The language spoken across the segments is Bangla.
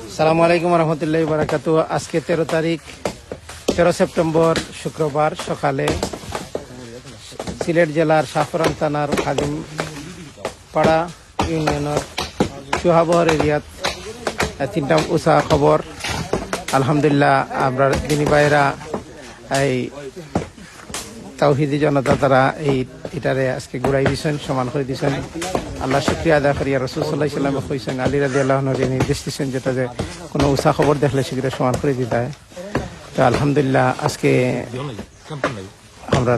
আসসালামু আলাইকুম রহমতুল্লাহি বারাকাতু। আজকে 13 সেপ্টেম্বর শুক্রবার সকালে সিলেট জেলার শাহপুরান থানার খাদিমপাড়া ইউনিয়নের সুহাবহর এরিয়াত তিনটা উষা খবর। আলহামদুলিল্লাহ আমরা দিনী ভাইরা এই তাওহিদি জনতা তারা এটারে আজকে ঘুরাই দিয়েছেন, সমান করে দিয়েছেন। আল্লাহ শুক্রিয়া আদায় করি। রাসূল সাল্লাল্লাহু আলাইহি ওয়াসাল্লাম কইছেন, আলী রাদিয়াল্লাহু আনহু নির্দেশ দিয়েছেন যেটা যে কোনো উষা খবর দেখলে সেগুলো সমান করে দিতে হয়। তো আলহামদুলিল্লাহ আজকে আমরা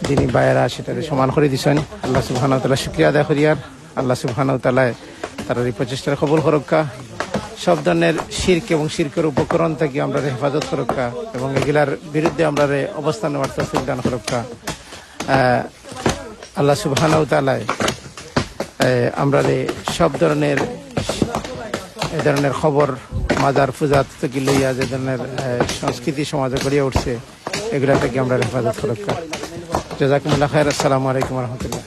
দিনী ভাইয়েরা সেটারে সমান করে দিয়েছেন। আল্লাহ সুবহানাহু ওয়া তাআলা শুক্রিয়া আদায় করি। আর আল্লাহ সুবহানাহু ওয়া তাআলা তার এই প্রচেষ্টার কবুল করুকা, সব ধরনের শিরক এবং শিরকের উপকরণ থেকে আমরা হেফাজত করুকা এবং এগুলার বিরুদ্ধে আমরা অবস্থান নেওয়ার তৌফিক দান করুকা। আল্লাহ সুবহানাহু ওয়া তাআলা আমরা সব ধরনের এ ধরনের খবর মাজার পূজা থেকে লইয়া যে ধরনের সংস্কৃতি সমাজে গড়িয়ে উঠছে এগুলা থেকে আমরা হেফাজত করুকা। জাযাকুমুল্লাহ খাইর। আসসালামু আলাইকুম রহমতুল্লাহ।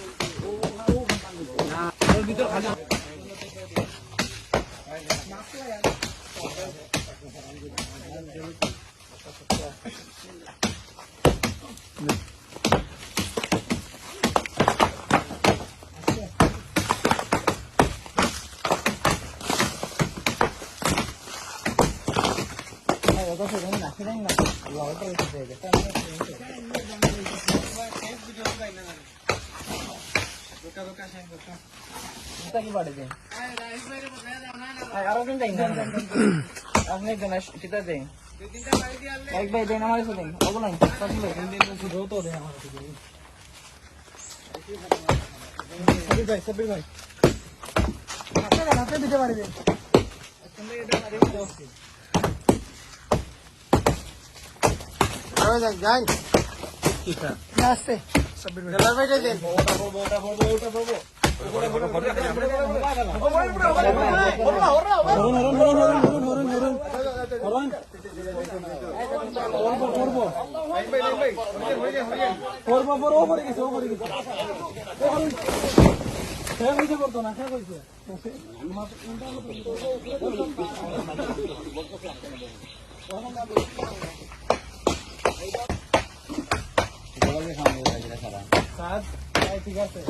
ঠিক আছে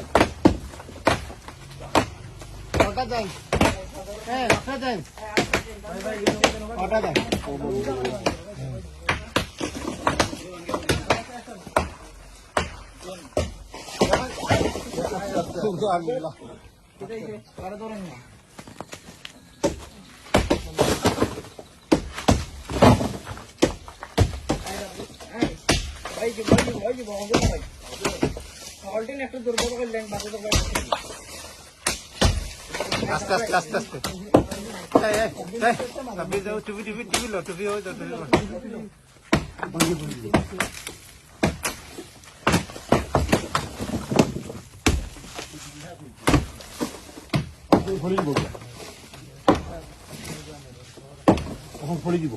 ওটা দেন, হ্যাঁ ওটা দেন, ওটা দেন। একটু দুর্বল করলেন আস্তে আস্তে আস্তে আস্তে টুপি টুপি টুপি লো টুপি হয়ে যাও টুপি ফড়ি দিব এখন ফড়ি দিব